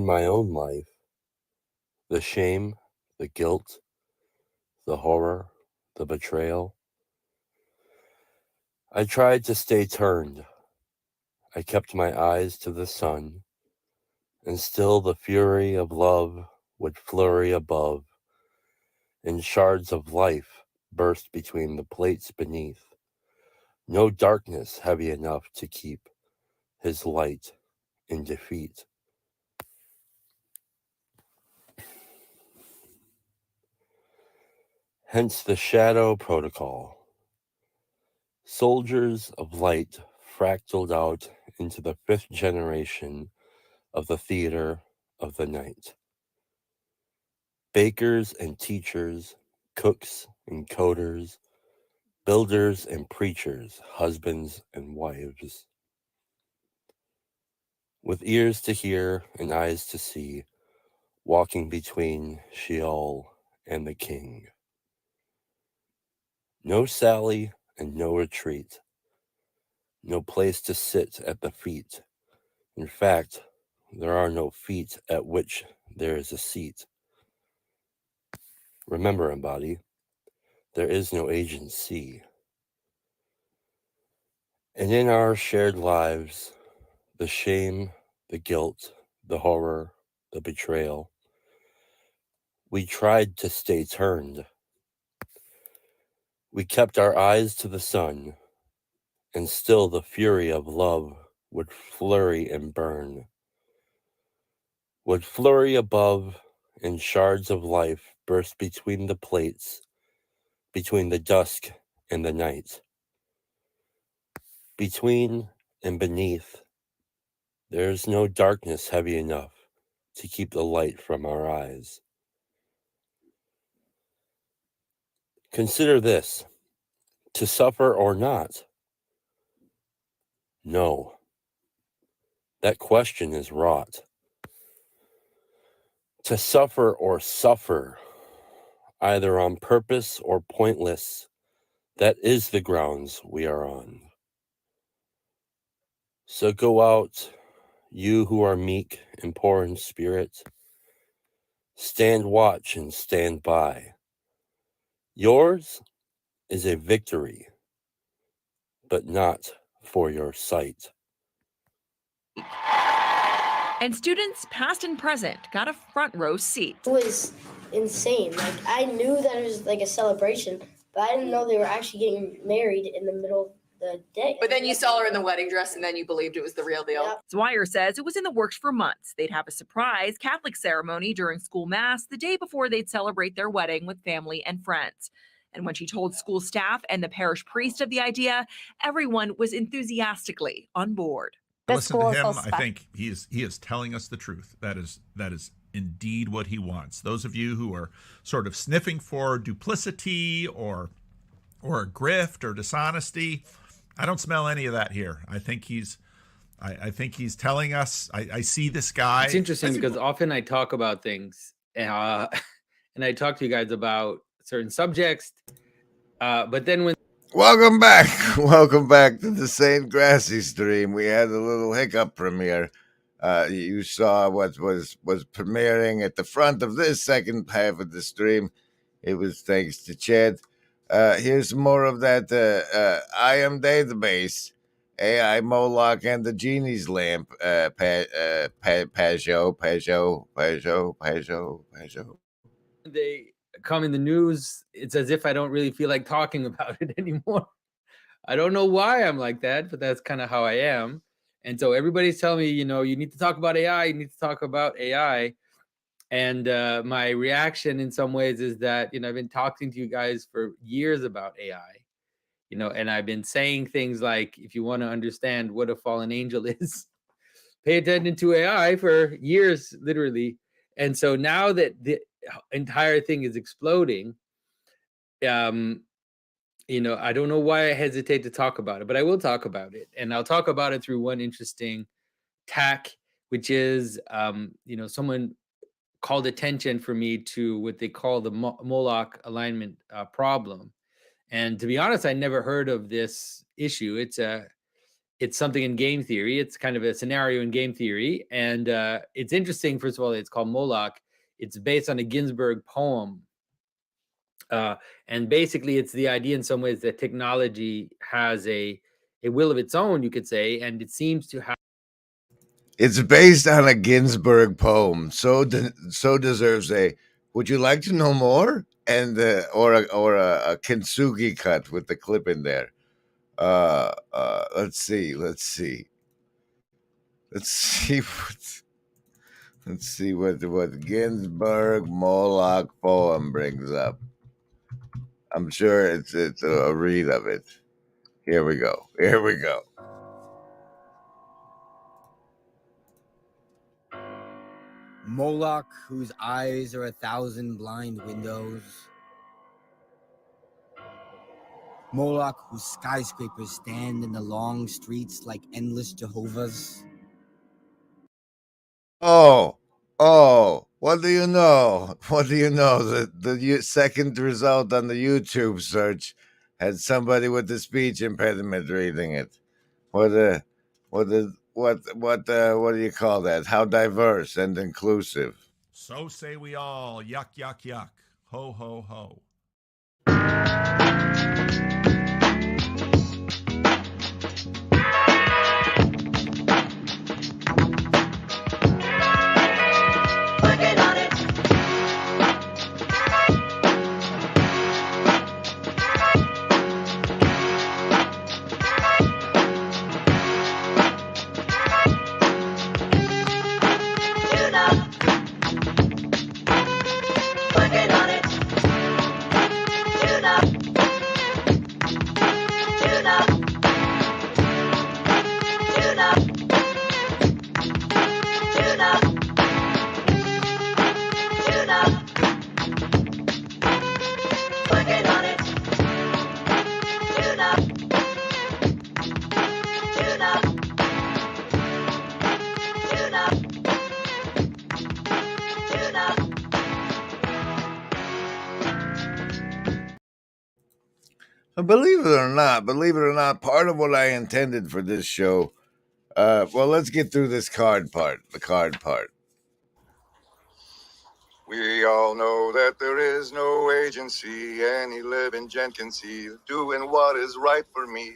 my own life, the shame, the guilt, the horror, the betrayal, I tried to stay turned. I kept my eyes to the sun, and still the fury of love would flurry above, and shards of life burst between the plates beneath. No darkness heavy enough to keep his light in defeat. Hence the shadow protocol. Soldiers of light fractaled out into the fifth generation of the theater of the night. Bakers and teachers, cooks and coders, builders and preachers, husbands and wives. With ears to hear and eyes to see, walking between Sheol and the king. No sally and no retreat. No place to sit at the feet. In fact, there are no feet at which there is a seat. Remember, embody, there is no agency. And in our shared lives, the shame, the guilt, the horror, the betrayal, we tried to stay turned. We kept our eyes to the sun, and still the fury of love would flurry and burn, would flurry above, and shards of life burst between the plates, between the dusk and the night. Between and beneath, there is no darkness heavy enough to keep the light from our eyes. Consider this, to suffer or not? No. That question is wrought. To suffer or suffer, either on purpose or pointless, that is the grounds we are on. So go out, you who are meek and poor in spirit, stand watch and stand by. Yours is a victory, but not for your sight. And students past and present got a front row seat. It was insane. Like, I knew that it was like a celebration, but I didn't know they were actually getting married in the middle of the day. But then you saw her in the wedding dress and then you believed it was the real deal. Yep. Dwyer says it was in the works for months. They'd have a surprise Catholic ceremony during school mass the day before they'd celebrate their wedding with family and friends. And when she told school staff and the parish priest of the idea, everyone was enthusiastically on board. Listen to him. I think he is telling us the truth. That is indeed what he wants. Those of you who are sort of sniffing for duplicity or grift or dishonesty, I don't smell any of that here. I think he's telling us. I see this guy. It's interesting because often I talk about things, and I talk to you guys about certain subjects, but then when Welcome back to the St. Grassy stream. We had a little hiccup premiere. You saw what was premiering at the front of this second half of the stream. It was thanks to Chad. Here's more of that I am database, AI Moloch and the Genie's lamp, Pajot. they come in the news, it's as if I don't really feel like talking about it anymore. I don't know why I'm like that, but that's kind of how I am. And so everybody's telling me, you need to talk about AI, you need to talk about AI. And my reaction in some ways is that, I've been talking to you guys for years about AI, and I've been saying things like, if you want to understand what a fallen angel is, pay attention to AI for years, literally. And so now that the entire thing is exploding, I don't know why I hesitate to talk about it, but I will talk about it. And I'll talk about it through one interesting tack, which is, someone called attention for me to what they call the Moloch alignment problem. And to be honest, I never heard of this issue. it's something in game theory. It's kind of a scenario in game theory. And it's interesting, first of all, it's called Moloch. It's based on a Ginsberg poem. And basically, it's the idea in some ways that technology has a will of its own, you could say, and it seems to have. It's based on a Ginsberg poem, so deserves a. Would you like to know more? And or a kintsugi cut with the clip in there. Let's see what Ginsberg Moloch poem brings up. I'm sure it's a read of it. Here we go. Moloch, whose eyes are 1,000 blind windows. Moloch, whose skyscrapers stand in the long streets like endless Jehovah's. Oh, what do you know? The second result on the YouTube search had somebody with a speech impediment reading it. What do you call that? How diverse and inclusive. So say we all. Yuck, yuck, yuck. Ho, ho, ho. Believe it or not, part of what I intended for this show. Well, let's get through this the card part. We all know that there is no agency any living gent can see doing what is right for me.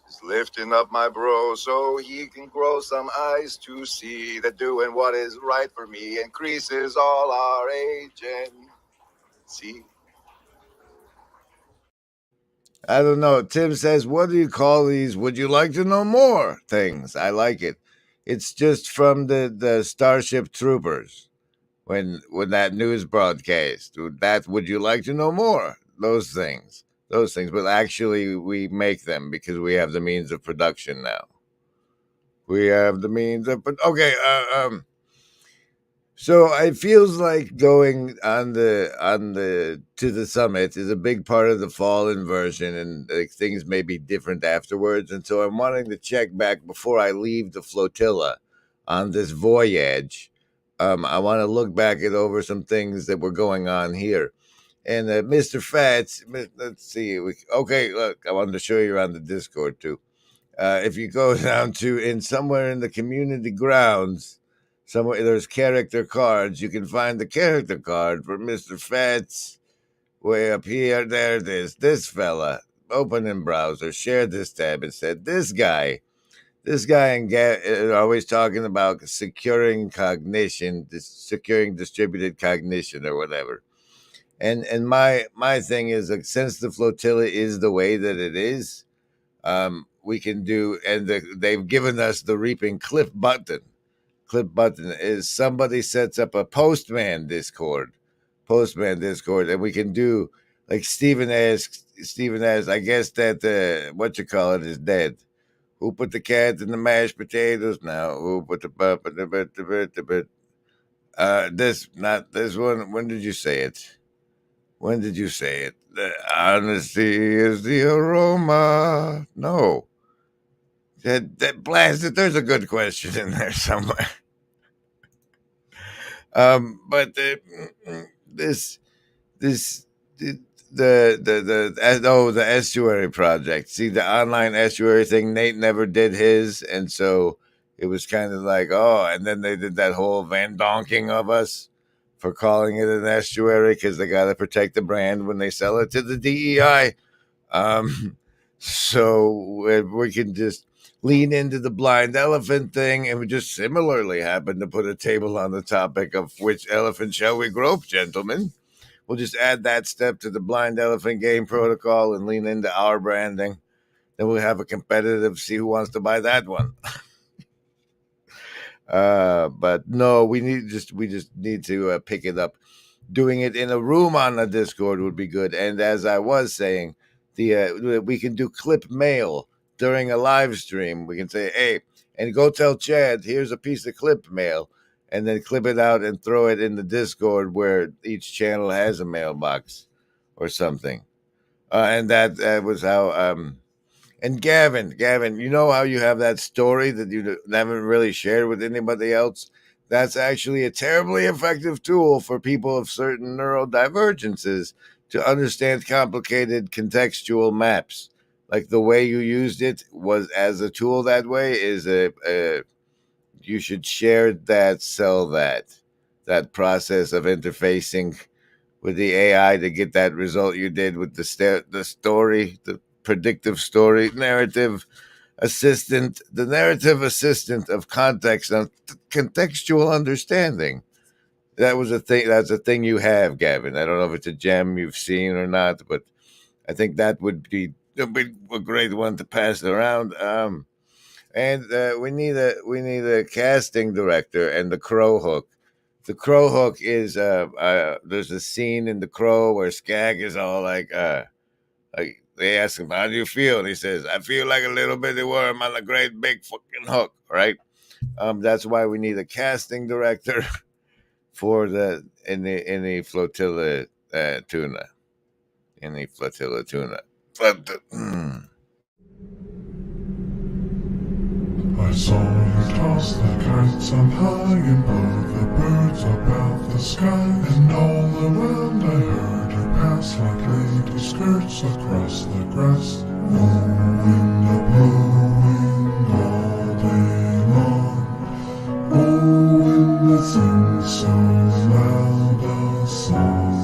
Just lifting up my bro so he can grow some eyes to see that doing what is right for me increases all our agency. I don't know. Tim says, what do you call these? Would you like to know more things? I like it. It's just from the Starship Troopers when that news broadcast. Would you like to know more? Those things. But actually, we make them because we have the means of production now. So it feels like going on to the summit is a big part of the fall inversion, and things may be different afterwards. And so I'm wanting to check back before I leave the flotilla on this voyage. I want to look back over some things that were going on here. And Mr. Fats, let's see. Okay, look, I wanted to show you around the Discord too. If you go down to somewhere in the community grounds. Somewhere there's character cards. You can find the character card for Mr. Fats way up here. There it is. This fella. Open in browser. Share this tab and said, this guy and are always talking about securing cognition, securing distributed cognition or whatever. And my thing is, like, since the flotilla is the way that it is, we can do, and they've given us the reaping clip button is somebody sets up a postman discord, and we can do like Steven asks, I guess that what you call it is dead. Who put the cat in the mashed potatoes? Now who put the not this one. When did you say it? The honesty is the aroma. No. That blasted. There's a good question in there somewhere. But this the estuary project. See, the online estuary thing, Nate never did his, and so it was kind of like, oh, and then they did that whole Van Donking of us for calling it an estuary because they got to protect the brand when they sell it to the DEI. So we can just lean into the blind elephant thing, and we just similarly happen to put a table on the topic of which elephant shall we grope, gentlemen. We'll just add that step to the blind elephant game protocol and lean into our branding. Then we'll have a competitive, see who wants to buy that one. But no, we just need to pick it up. Doing it in a room on the Discord would be good. And as I was saying, we can do clip mail during a live stream. We can say, hey, and go tell Chad, here's a piece of clip mail, and then clip it out and throw it in the Discord where each channel has a mailbox or something. And that was how. And Gavin, you know how you have that story that you haven't really shared with anybody else? That's actually a terribly effective tool for people of certain neurodivergences to understand complicated contextual maps. Like the way you used it was as a tool that way is you should share that, sell that process of interfacing with the AI to get that result you did with the story, the predictive story narrative assistant, the narrative assistant of context and contextual understanding. That was a thing. That's a thing you have, Gavin. I don't know if it's a gem you've seen or not, but I think that would be a great one to pass around. And we need a casting director and the crow hook. The crow hook is there's a scene in The Crow where Skag is all like they ask him, how do you feel? And he says, I feel like a little bitty worm on a great big fucking hook, right? That's why we need a casting director for in the flotilla tuna. In the flotilla tuna. I saw you toss the kites on high above the birds about the sky, and all around I heard you pass like lady skirts across the grass. Oh, wind a blowing all day long. Oh, wind that sings so loud a song.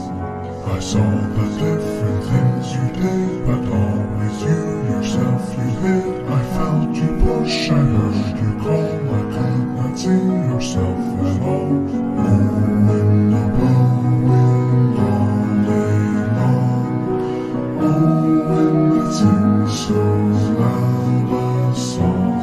I saw the different things you did, but always you yourself you hid. I felt you push, I heard you call, I could not see yourself at all. Oh, wind a blowing all day long. Oh, wind that sings so loud a song.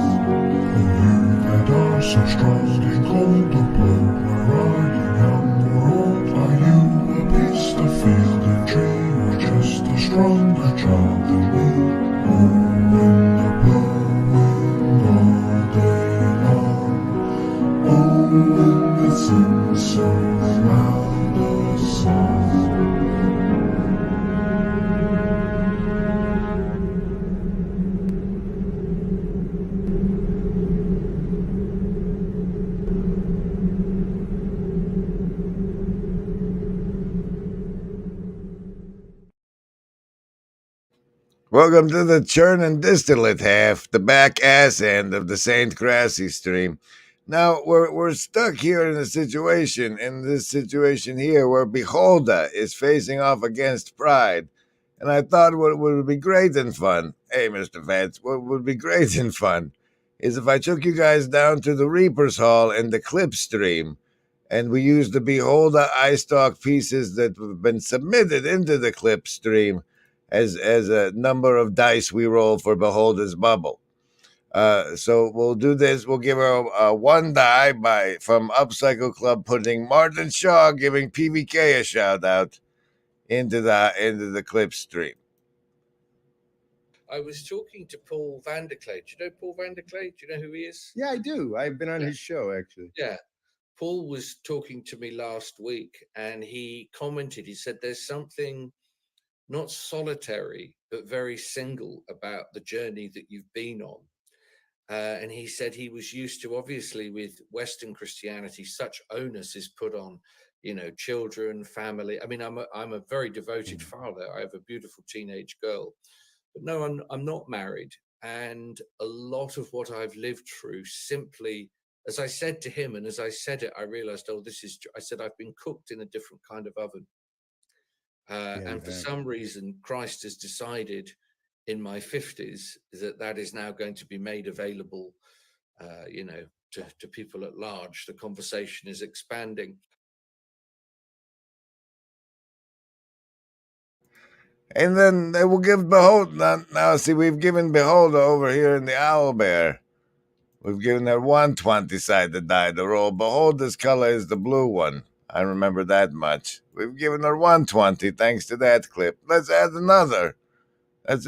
And you that are so strong and cold to blow, where are you, young or old? Are you a beast, a field and tree, or just a stronger child than me? Oh, wind a blowing all day long. Oh, wind that sings so loud a song. Welcome to the Churn and Distillate half, the back ass end of the St. Grassy stream. Now, we're stuck here in this situation here, where Beholda is facing off against Pride. And I thought what would be great and fun, hey, Mr. Vance, what would be great and fun is if I took you guys down to the Reaper's Hall in the clip stream, and we used the Beholda eye stalk pieces that have been submitted into the clip stream as a number of dice we roll for Beholder's Bubble. So we'll do this. We'll give her one die from Upcycle Club, putting Martin Shaw giving PVK a shout out into the clip stream. I was talking to Paul Vanderclay. Do you know Paul Vanderclay? Do you know who he is? Yeah, I do. I've been on his show, actually. Yeah. Paul was talking to me last week, and he commented, he said, there's something not solitary, but very single about the journey that you've been on. And he said he was used to, obviously, with Western Christianity, such onus is put on children, family. I mean, I'm a very devoted father. I have a beautiful teenage girl, but no, I'm not married. And a lot of what I've lived through simply, as I said to him, and as I said it, I realized, I said, I've been cooked in a different kind of oven. And for some reason, Christ has decided in my 50s that is now going to be made available, to people at large. The conversation is expanding. And then they will give Behold. Now, see, we've given Beholder over here in the Owl Bear. We've given her 120-sided die to roll. Beholder's color is the blue one. I remember that much. We've given her 120 thanks to that clip. Let's add another. With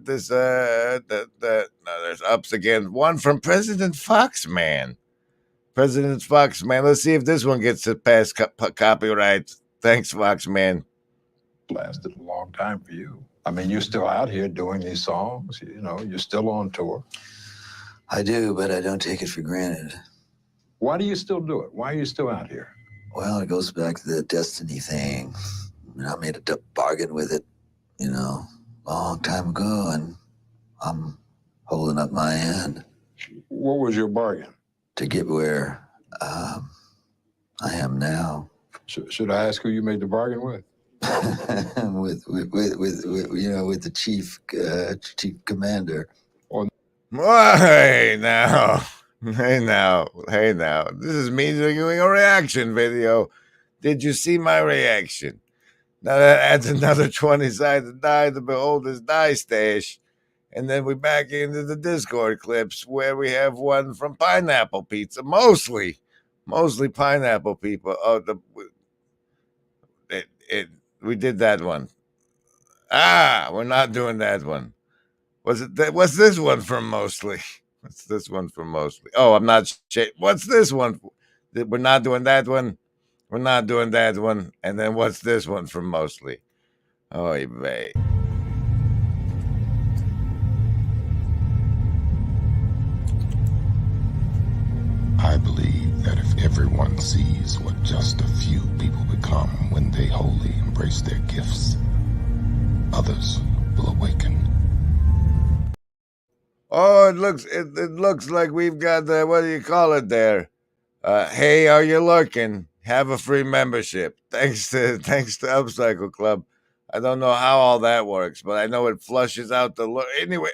this. No, there's ups again. One from President Foxman. President Foxman. Let's see if this one gets it past copyright. Thanks, Foxman. Lasted a long time for you. I mean, you're still out here doing these songs. You're still on tour. I do, but I don't take it for granted. Why do you still do it? Why are you still out here? Well, it goes back to the destiny thing. I made a bargain with it, a long time ago, and I'm holding up my end. What was your bargain? To get where I am now. Should I ask who you made the bargain with? with the chief commander. Hey now. This is me doing a reaction video. Did you see my reaction? Now that adds another 20-sided die to Beholder's die stash. And then we back into the Discord clips where we have one from Pineapple Pizza. Mostly Pineapple people. Oh, we did that one. We're not doing that one. What's this one from Mostly? What's this one from Mostly? Oh, I'm not. What's this one? We're not doing that one. We're not doing that one. And then what's this one from Mostly? Oh, babe. I believe that if everyone sees what just a few people become when they wholly embrace their gifts, others will awaken. Oh, it looks like we've got what do you call it there? Hey, are you lurking? Have a free membership. Thanks to Upcycle Club. I don't know how all that works, but I know it flushes out the anyway.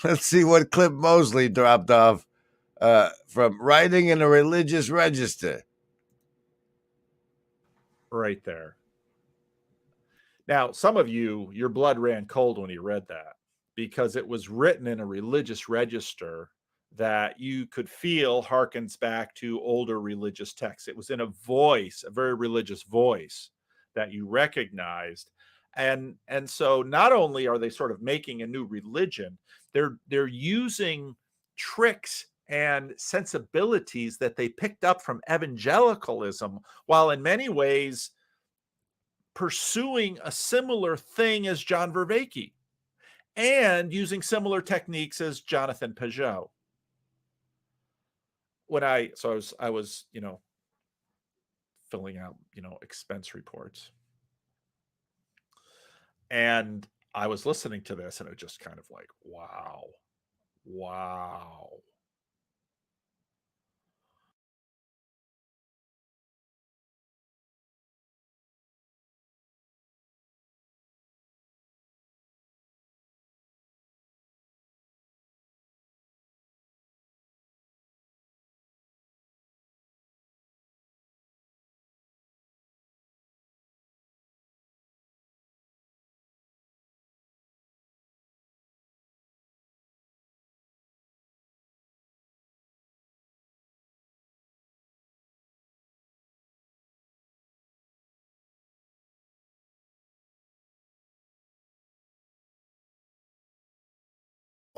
Let's see what clip Mosley dropped off from Writing in a Religious Register. Right there. Now, some of you, your blood ran cold when you read that because it was written in a religious register that you could feel harkens back to older religious texts. It was in a voice, a very religious voice that you recognized. And so not only are they sort of making a new religion, they're using tricks and sensibilities that they picked up from evangelicalism, while in many ways pursuing a similar thing as John Vervaeke and using similar techniques as Jonathan Peugeot. I was, filling out, expense reports. And I was listening to this and it just kind of like, wow.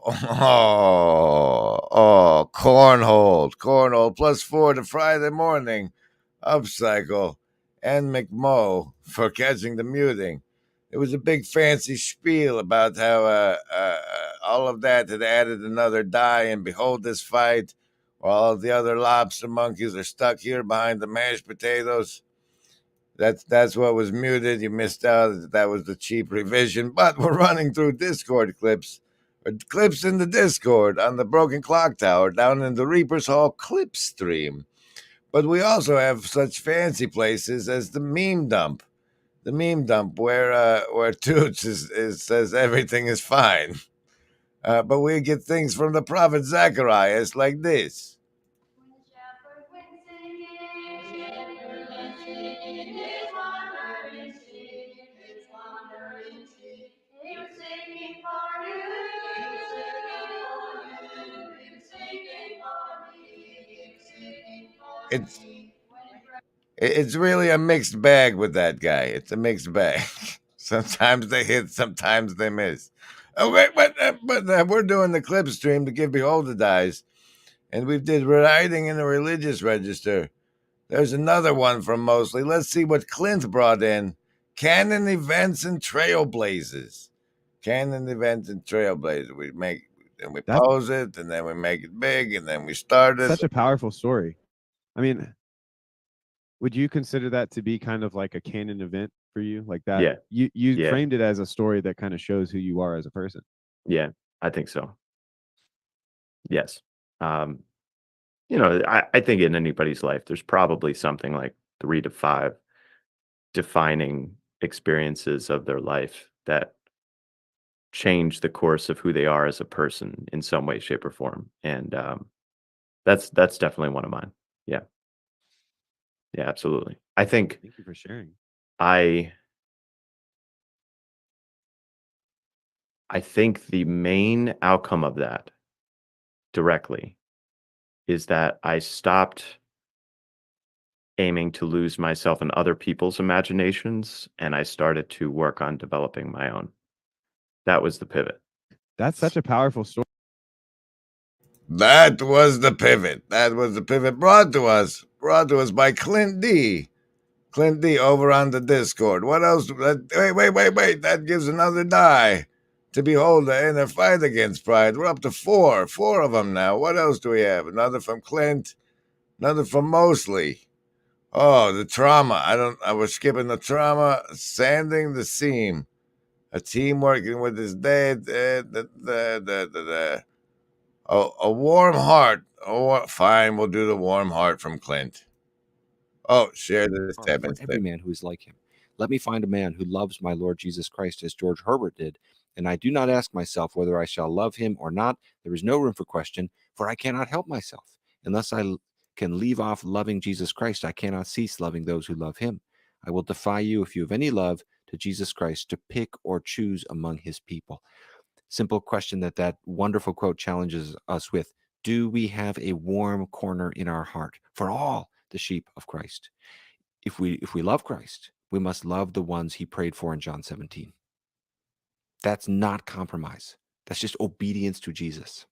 Oh, Cornhole +4 to Friday morning. Upcycle and McMo for catching the muting. It was a big fancy spiel about how all of that had added another die, and behold, this fight All the other lobster monkeys are stuck here behind the mashed potatoes. That's what was muted. You missed out. That was the cheap revision. But we're running through Discord clips. Clips in the Discord on the Broken Clock Tower down in the Reaper's Hall clip stream. But we also have such fancy places as the Meme Dump. The Meme Dump, where Toots says everything is fine. But we get things from the Prophet Zacharias like this. It's really a mixed bag with that guy. It's a mixed bag. Sometimes they hit, sometimes they miss. Okay, but we're doing the clip stream to give Beholder Dies, and we did writing in the religious register. There's another one from Mostly. Let's see what Clint brought in. Canon events and trailblazers. Canon events and trailblazers. We pose it, and then we make it big, and then we start it. Such a powerful story. I mean, would you consider that to be kind of like a canon event for you? Like that? Yeah. You framed it as a story that kind of shows who you are as a person. Yeah, I think so. Yes. I think in anybody's life, there's probably something like 3 to 5 defining experiences of their life that change the course of who they are as a person in some way, shape, or form. And that's definitely one of mine. Yeah. Yeah, absolutely. I think Thank you for sharing. I think the main outcome of that directly is that I stopped aiming to lose myself in other people's imaginations, and I started to work on developing my own. That was the pivot. That's such a powerful story. That was the pivot. That was the pivot brought to us by Clint D. Clint D over on the Discord. What else? Wait. That gives another die to Beholder in their fight against Pride. We're up to 4 of them now. What else do we have? Another from Clint, another from Mostly. Oh, the trauma. I was skipping the trauma. Sanding the seam. A team working with his dad. A warm heart. Fine, we'll do the warm heart from Clint. Oh, share this For tab. every man who is like him. Let me find a man who loves my Lord Jesus Christ as George Herbert did, and I do not ask myself whether I shall love him or not. There is no room for question, for I cannot help myself. Unless I can leave off loving Jesus Christ, I cannot cease loving those who love him. I will defy you, if you have any love to Jesus Christ, to pick or choose among his people. Simple question that wonderful quote challenges us with. Do we have a warm corner in our heart for all the sheep of Christ? If we love Christ, we must love the ones he prayed for in John 17. That's not compromise. That's just obedience to Jesus.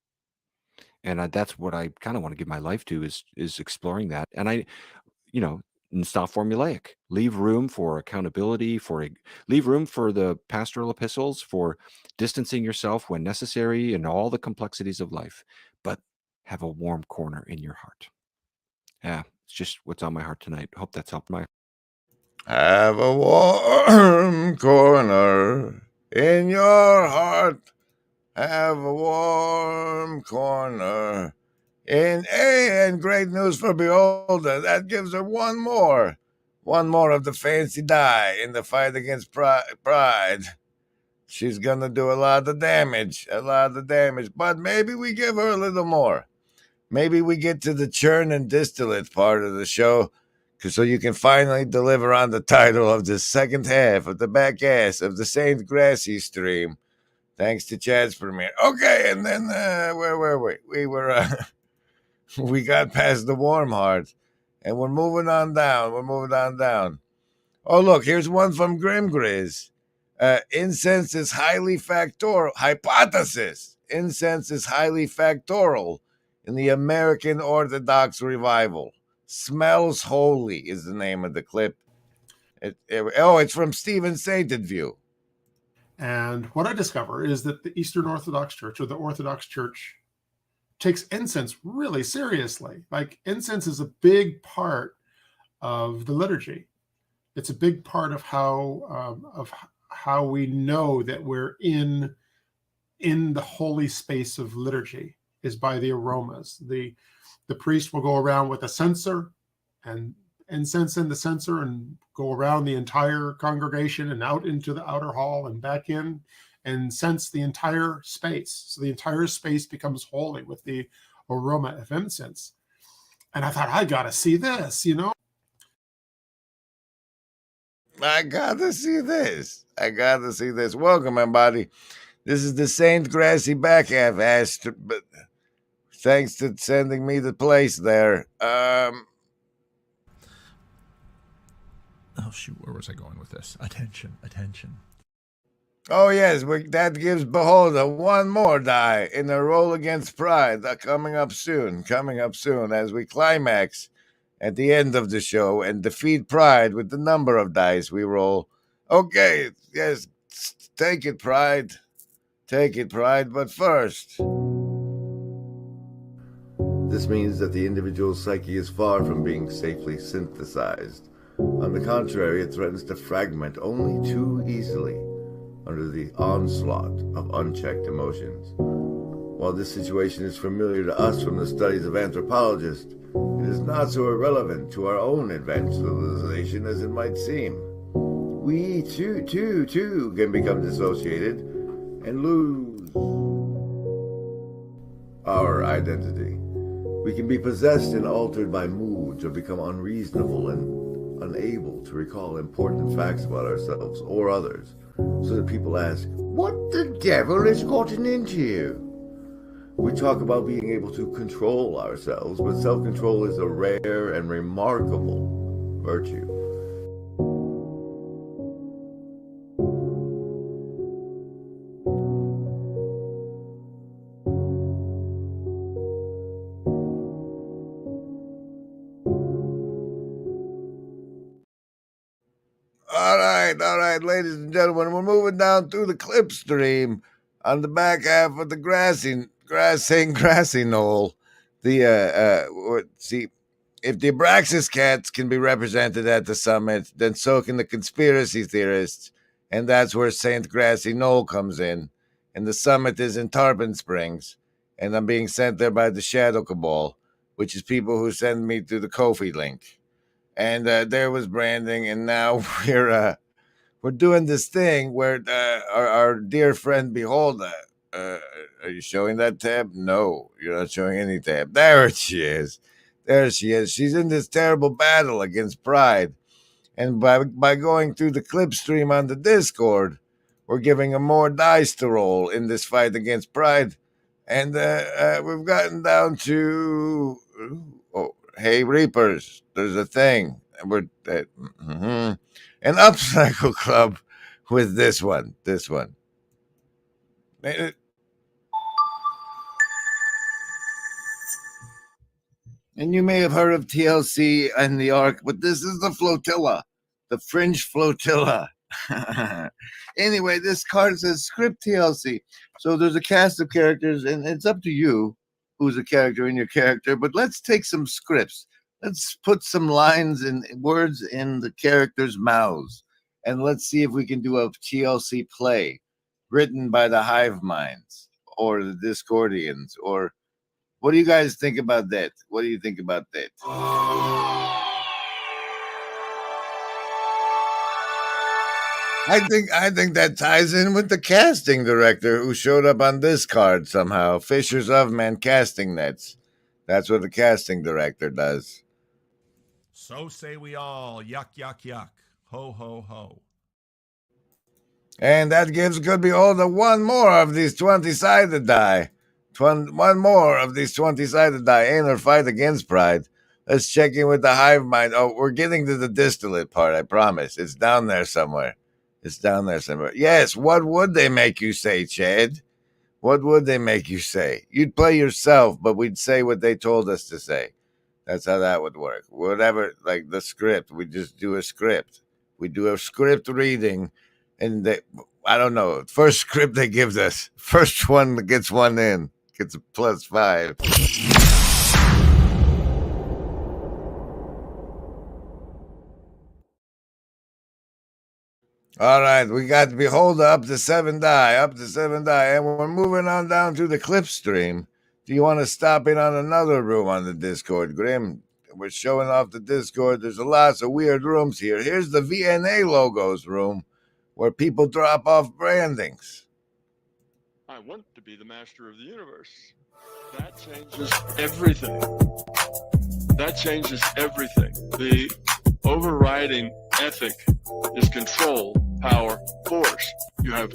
And that's what I kind of want to give my life to is exploring that. And it's not formulaic. Leave room for accountability, leave room for the pastoral epistles, for distancing yourself when necessary and all the complexities of life, but have a warm corner in your heart. Yeah, it's just what's on my heart tonight. Hope that's helped my. Have a warm corner in your heart. Have a warm corner and great news for Beholder. That gives her one more of the fancy die in the fight against Pride. She's gonna do a lot of damage, but maybe we give her a little more. Maybe we get to the Churn and Distillate part of the show, so you can finally deliver on the title of the second half of the back ass of the Saint Grassy stream. Thanks to Chad's premiere. Okay, and then where were we? We were we got past the warm heart, and we're moving on down. Oh, look, here's one from Grim Grizz. Incense is highly factorial. Hypothesis. Incense is highly factorial in the American Orthodox revival. Smells holy is the name of the clip. It's from Stephen Sainted View. And what I discover is that the Eastern Orthodox Church, or the Orthodox Church takes incense really seriously. Like, incense is a big part of the liturgy. It's a big part of how we know that we're in the holy space of liturgy, is by the aromas. The priest will go around with a censer and incense in the censer and go around the entire congregation and out into the outer hall and back in and sense the entire space. So the entire space becomes holy with the aroma of incense. And I thought, I gotta see this, you know? I gotta see this. I gotta see this. Welcome, everybody. This is the Saint Grassy back half, but thanks to sending me the place there. Oh shoot, where was I going with this? Attention. Oh yes, that gives Beholder one more die in the roll against Pride. Coming up soon as we climax at the end of the show and defeat Pride with the number of dice we roll. Okay, yes, take it, Pride. But first, this means that the individual psyche is far from being safely synthesized. On the contrary, it threatens to fragment only too easily under the onslaught of unchecked emotions. While this situation is familiar to us from the studies of anthropologists, it is not so irrelevant to our own advanced civilization as it might seem. We too can become dissociated and lose our identity. We can be possessed and altered by moods or become unreasonable and unable to recall important facts about ourselves or others, so that people ask, what the devil has gotten into you? We talk about being able to control ourselves, but self-control is a rare and remarkable virtue. All right, ladies and gentlemen, we're moving down through the clip stream on the back half of the grassy knoll. See, if the Abraxas cats can be represented at the summit, then so can the conspiracy theorists, and that's where Saint Grassy Knoll comes in. And the summit is in Tarpon Springs, and I'm being sent there by the Shadow Cabal, which is people who send me to the Ko-fi link. And there was branding, and now we're doing this thing where our dear friend Beholder. Are you showing that tab? No, you're not showing any tab. There she is. She's in this terrible battle against Pride, and by going through the clip stream on the Discord, we're giving her more dice to roll in this fight against Pride, and we've gotten down to hey Reapers, there's a thing. We're an upcycle club with this one. And you may have heard of TLC and the Ark, but this is the flotilla, the Fringe Flotilla. Anyway, this card says script TLC. So there's a cast of characters, and it's up to you who's a character in your character, but let's take some scripts. Let's put some lines and words in the characters' mouths, and let's see if we can do a TLC play written by the hive minds or the Discordians. Or what do you guys think about that? I think that ties in with the casting director who showed up on this card somehow. Fishers of Men Casting Nets. That's what the casting director does. So say we all. Yuck, yuck, yuck. Ho, ho, ho. And that gives Good Beholder one more of these 20-sided die. One more of these 20-sided die in her fight against Pride. Let's check in with the hive mind. Oh, we're getting to the distillate part, I promise. It's down there somewhere. Yes, what would they make you say, Chad? What would they make you say? You'd play yourself, but we'd say what they told us to say. That's how that would work. Whatever, like the script, we just do a script. We do a script reading, and I don't know. First script they give us, first one that gets one in. It's a +5. All right, we got Beholder up to 7 die, and we're moving on down to the clip stream. Do you want to stop in on another room on the Discord, Grim? We're showing off the Discord. There's lots of weird rooms here. Here's the VNA logos room where people drop off brandings. I want to be the master of the universe. That changes everything. That changes everything. The overriding ethic is control, power, force. You have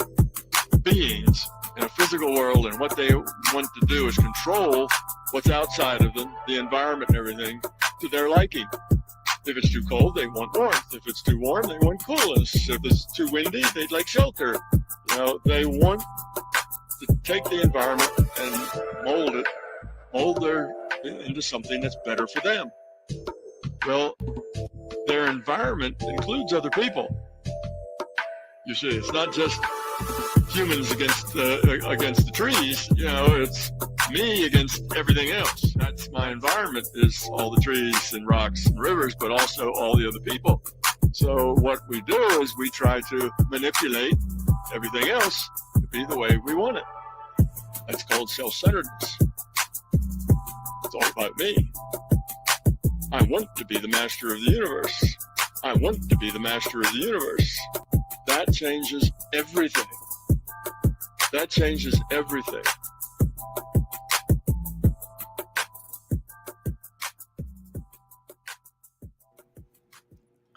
beings in a physical world, and what they want to do is control what's outside of them, the environment and everything, to their liking. If it's too cold, they want warmth. If it's too warm, they want coolness. If it's too windy, they'd like shelter. You know, they want to take the environment and mold their into something that's better for them. Well, their environment includes other people. You see, it's not just humans against the trees. You know, it's me against everything else. That's my environment, is all the trees and rocks and rivers, but also all the other people. So what we do is we try to manipulate everything else to be the way we want it. That's called self-centeredness. It's all about me. I want to be the master of the universe. I want to be the master of the universe. That changes everything. That changes everything.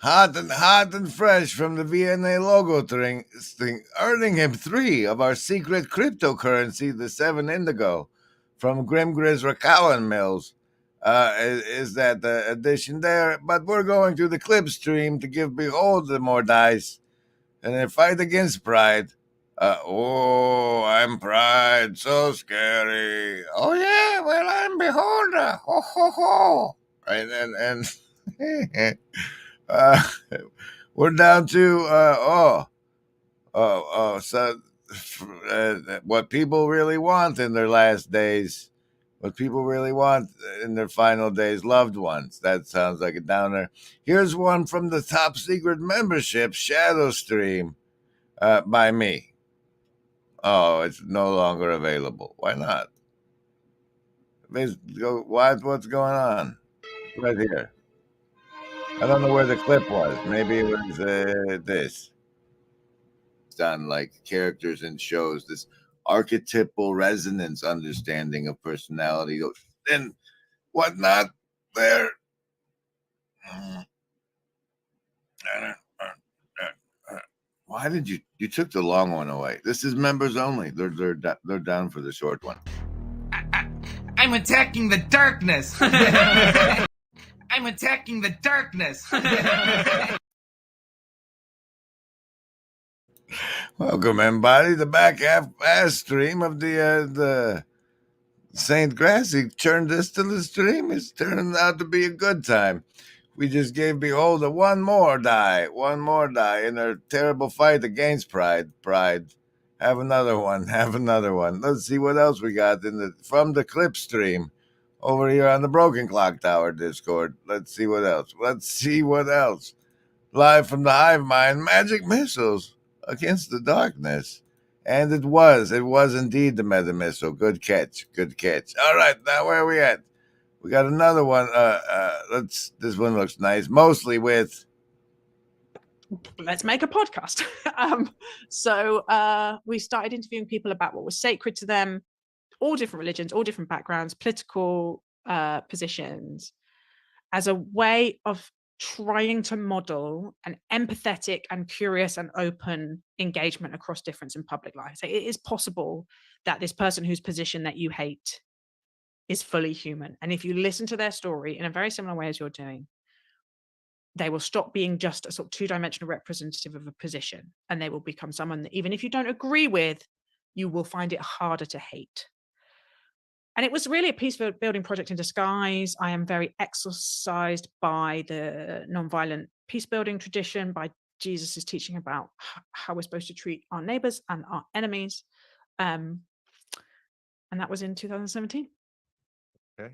Hot and fresh from the VNA logo thing, earning him 3 of our secret cryptocurrency, the 7 Indigo, from Grim Grizz Racowan Mills. Is that the addition there? But we're going to the clip stream to give Beholder more dice and then fight against Pride. Oh, I'm Pride, so scary. Oh yeah, well I'm Beholder. Ho ho ho. And we're down to what people really want in their last days. What people really want in their final days, loved ones. That sounds like a downer. Here's one from the top secret membership, Shadow Stream, by me. Oh, it's no longer available. Why not? What's going on? Right here. I don't know where the clip was. Maybe it was this. It's done like characters in shows, this archetypal resonance understanding of personality and whatnot there. Why did you took the long one away? This is members only. They're down for the short one. I'm attacking the darkness. I'm attacking the darkness. Welcome, everybody. The back half stream of the St. Grassy Churn Distillate stream is turning out to be a good time. We just gave Beholder one more die in their terrible fight against Pride. Have another one. Let's see what else we got from the clip stream over here on the Broken Clock Tower Discord. Let's see what else. Live from the Hive Mind, magic missiles against the darkness. And it was indeed the meta missile. Good catch. All right, now where are we at? We got another one. This one looks nice. Mostly with. Let's make a podcast. So we started interviewing people about what was sacred to them, all different religions, all different backgrounds, political positions, as a way of trying to model an empathetic and curious and open engagement across difference in public life. So it is possible that this person whose position that you hate is fully human. And if you listen to their story in a very similar way as you're doing, they will stop being just a sort of two-dimensional representative of a position, and they will become someone that even if you don't agree with, you will find it harder to hate. And it was really a peace-building project in disguise. I am very exercised by the nonviolent peace-building tradition, by Jesus's teaching about how we're supposed to treat our neighbors and our enemies. And that was in 2017. Okay.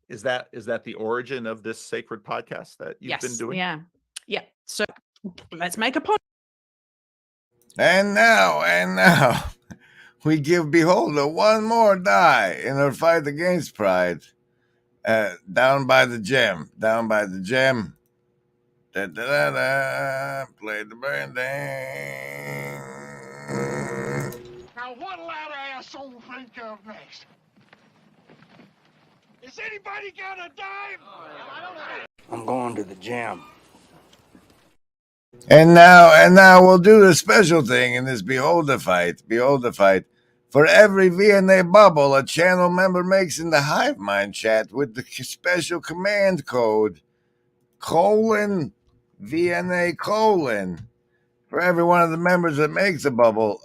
Is that the origin of this sacred podcast that you've been Yes. doing? Yeah. Yeah. So let's make a pod. And now, we give Beholder one more die in her fight against pride. Down by the gem. Da, da, da, da. Play the band. Now what'll that asshole think of next? Is anybody got a dime? I'm going to the gym. And now we'll do the special thing in this Beholder fight. For every VNA bubble a channel member makes in the Hive Mind chat with the special command code :VNA:. For every one of the members that makes a bubble,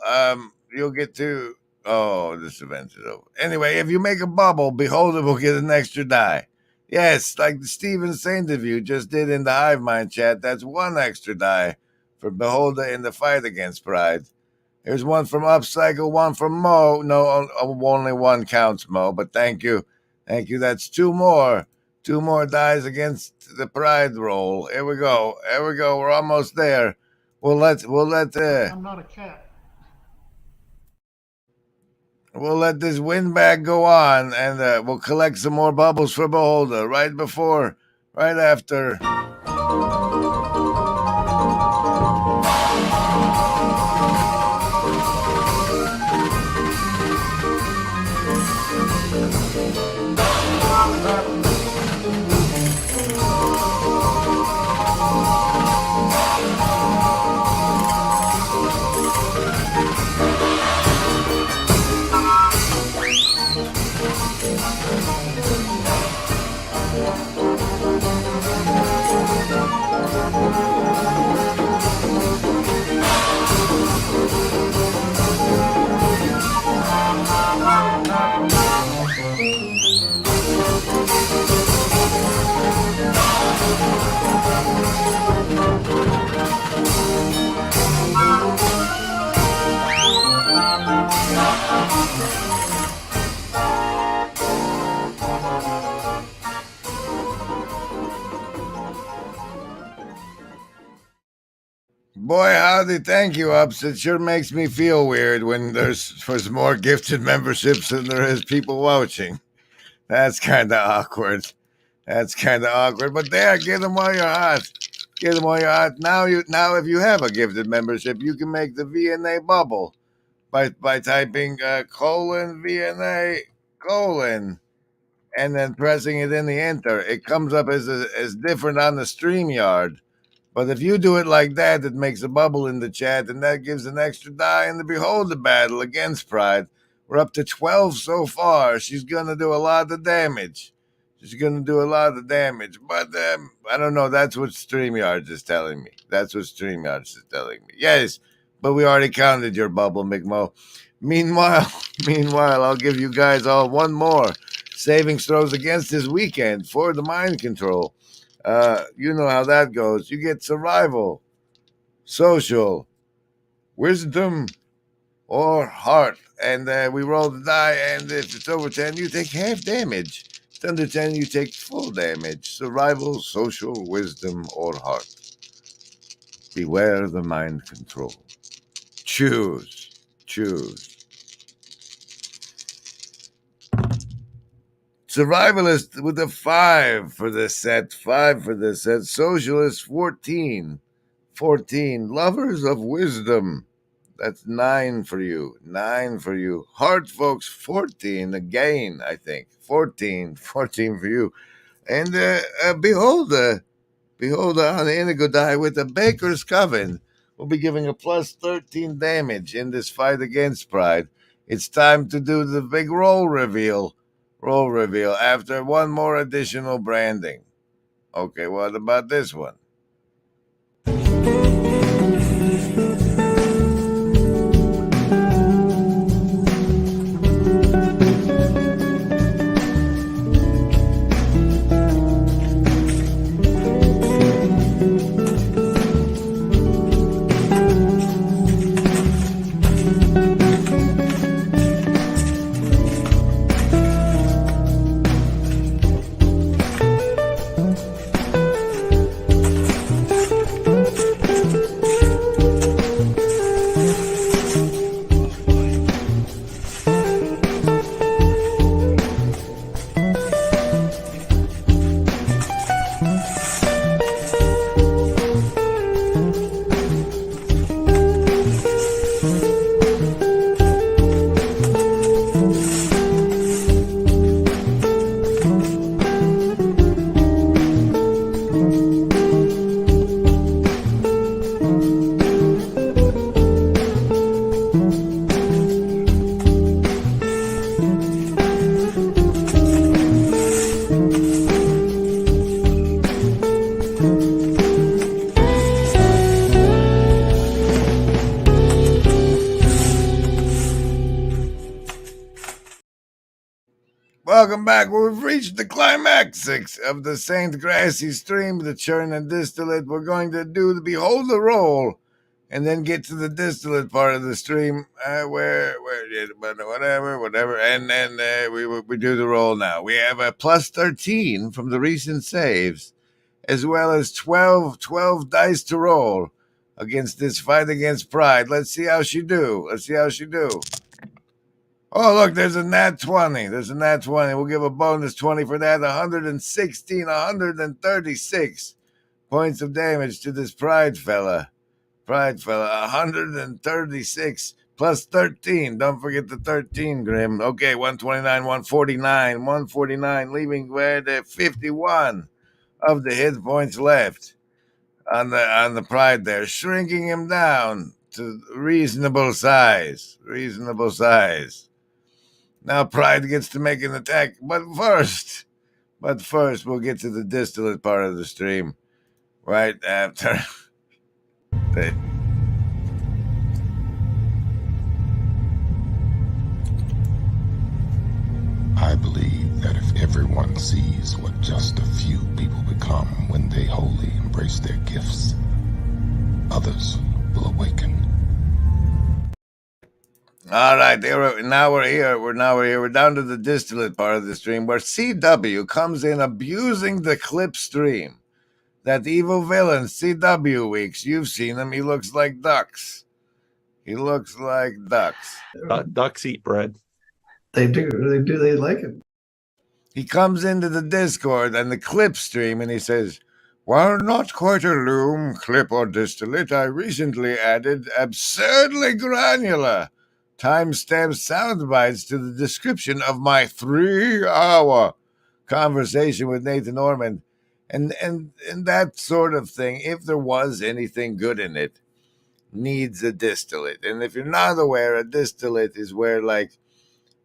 you'll get to. Oh, this event is over. Anyway, if you make a bubble, Beholder will get an extra die. Yes, like the Stephen Saint interview just did in the Hive Mind chat. That's one extra die for Beholder in the fight against pride. Here's one from Upcycle, one from Mo. No, only one counts, Mo, but thank you. Thank you. That's two more. Two more dies against the pride roll. Here we go. We're almost there. We'll let I'm not a cat. We'll let this windbag go on, and we'll collect some more bubbles for Beholder right after. Boy, howdy, thank you, Ups. It sure makes me feel weird when there's more gifted memberships than there is people watching. That's kind of awkward. But there, get them while you're hot. Now, if you have a gifted membership, you can make the VNA bubble by typing :VNA:, and then pressing it in the enter. It comes up as different on the StreamYard. But if you do it like that, it makes a bubble in the chat, and that gives an extra die in the Beholder battle against pride. We're up to 12 so far. She's going to do a lot of damage. But I don't know. That's what StreamYard is telling me. Yes, but we already counted your bubble, McMo. Meanwhile, I'll give you guys all one more. Savings throws against this weekend for the mind control. You know how that goes. You get survival, social, wisdom, or heart. And we roll the die, and if it's over 10, you take half damage. If it's under 10, you take full damage. Survival, social, wisdom, or heart. Beware the mind control. Choose. Survivalist with a 5 for this set. Socialist, 14. Lovers of wisdom. That's 9 for you. Heart folks, 14 again, I think. 14 for you. And Beholder on the indigo die with a Baker's Coven. We'll be giving a plus 13 damage in this fight against pride. It's time to do the big roll reveal after one more additional branding. Okay, what about this one? Welcome back. We've reached the climax of the Saint Grassy Stream, the Churn and Distillate. We're going to do the Behold the Roll, and then get to the distillate part of the stream, whatever, and then we do the roll now. We have a plus 13 from the recent saves, as well as 12 dice to roll against this fight against Pride. Let's see how she do. Oh, look, there's a nat 20. We'll give a bonus 20 for that. 136 points of damage to this Pride fella. 136 plus 13. Don't forget the 13, Grim. Okay, 129, 149, leaving where the 51 of the hit points left on the Pride there, shrinking him down to reasonable size. Now Pride gets to make an attack, but first we'll get to the distillate part of the stream right after. I believe that if everyone sees what just a few people become when they wholly embrace their gifts, others will awaken. All right, now we're here. We're down to the distillate part of the stream where CW comes in abusing the clip stream. That evil villain, CW Weeks. You've seen him. He looks like ducks. Ducks eat bread. They do. They like it. He comes into the Discord and the clip stream and he says, "While not quite a loom, clip, or distillate, I recently added absurdly granular timestamp sound bites to the description of my 3-hour conversation with Nathan Ormond." And that sort of thing, if there was anything good in it, needs a distillate. And if you're not aware, a distillate is where, like,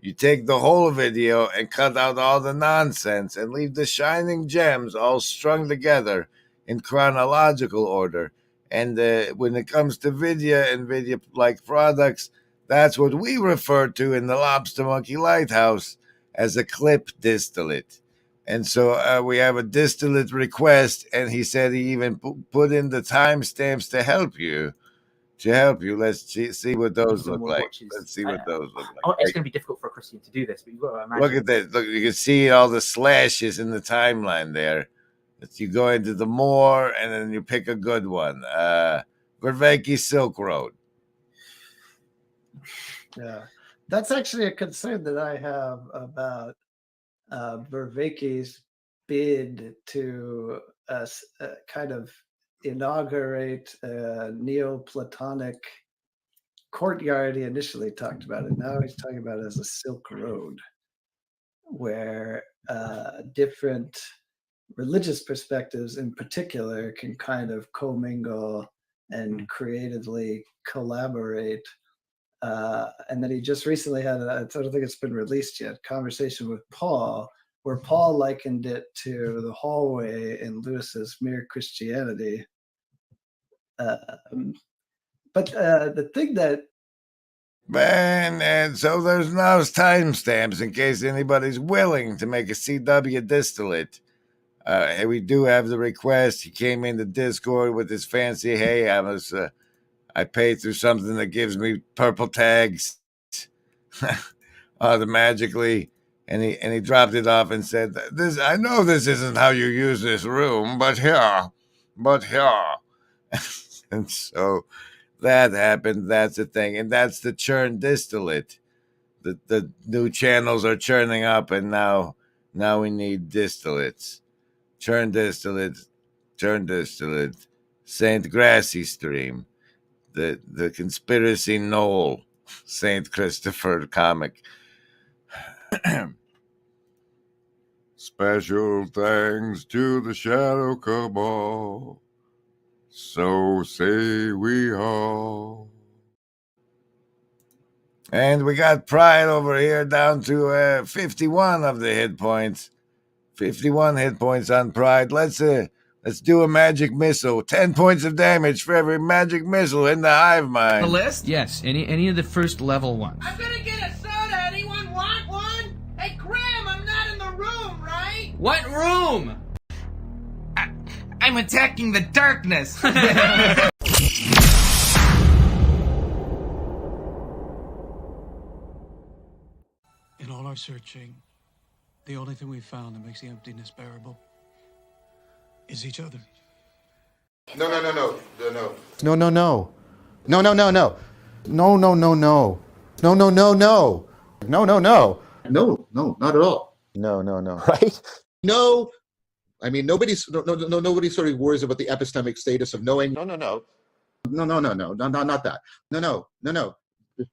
you take the whole video and cut out all the nonsense and leave the shining gems all strung together in chronological order. And when it comes to Vidya and Vidya-like products, that's what we refer to in the Lobster Monkey Lighthouse as a clip distillate. And so we have a distillate request, and he said he even put in the timestamps to help you. Let's see what those look like. It's going to be difficult for a Christian to do this, but you've got to imagine. Look at this. Look, you can see all the slashes in the timeline there. You go into the more, and then you pick a good one. Verveki Silk Road. Yeah, that's actually a concern that I have about Verveki's bid to kind of inaugurate a Neoplatonic courtyard. He initially talked about it. Now he's talking about it as a Silk Road, where different religious perspectives in particular can kind of commingle and creatively collaborate. And then he just recently had, I don't think it's been released yet, conversation with Paul, where Paul likened it to the hallway in Lewis's Mere Christianity. But the thing that... And so there's now timestamps in case anybody's willing to make a CW distillate. We do have the request. He came into Discord with his fancy, hey, I paid through something that gives me purple tags automatically, and he dropped it off and said, "This, I know this isn't how you use this room, but here. And so that happened. That's the thing, and that's the Churn distillate. The new channels are churning up, and now we need distillates. Churn distillate, Saint Grassy Stream. The Conspiracy Gnoll Saint Christopher comic. Special thanks to the Shadow Cabal. So say we all. And we got Pride over here down to 51 of the hit points. 51 hit points on Pride. Let's do a magic missile. 10 points of damage for every magic missile in the hive mind. The list? Yes, any of the first level ones. I'm gonna get a soda. Anyone want one? Hey, Graham, I'm not What room? I'm attacking the darkness. In all our searching, the only thing we've found that makes the emptiness bearable is each other. No. No, no, no. No, no, no. No, no, no, no. No, no, no, no. No, no, no, no. No, no, no. No, no, not at all. No, no, no. Right? No. I mean, nobody sort of worries about the epistemic status of knowing. No, no, no. No, no, no, no. Not that. No, no, no, no.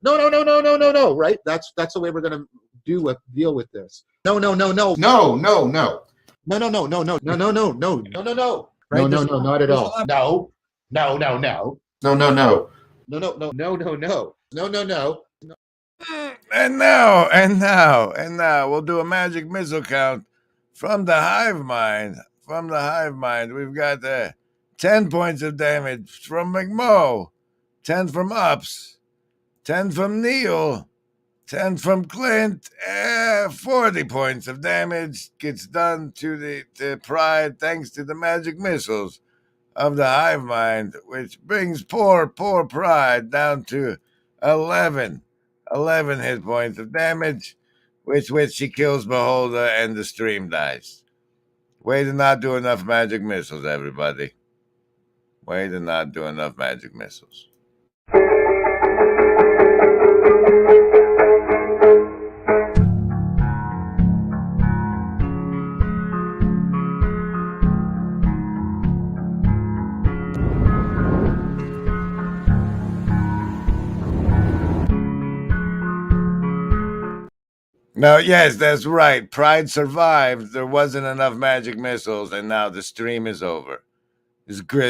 No, no, no, no, no, no, no. Right? That's the way we're gonna deal with this. No, no, no, no. No, no, no. No, no, no, no, no, no, no, no, no, no, no, no. Right? No, no, not at all. No, no, no, no. No, no, no. No, no, no, no, no, no. No, no, no. And now, we'll do a magic missile count from the hive mind. From the hive mind, we've got 10 points of damage from McMo, 10 from Ups, 10 from Neil, 10 from Clint, 40 points of damage gets done to the Pride thanks to the magic missiles of the hive mind, which brings poor Pride down to 11 hit points of damage, which she kills Beholder and the stream dies. Way to not do enough magic missiles, everybody. Way to not do enough magic missiles. No, yes, that's right. Pride survived. There wasn't enough magic missiles, and now the stream is over. It's Grizz.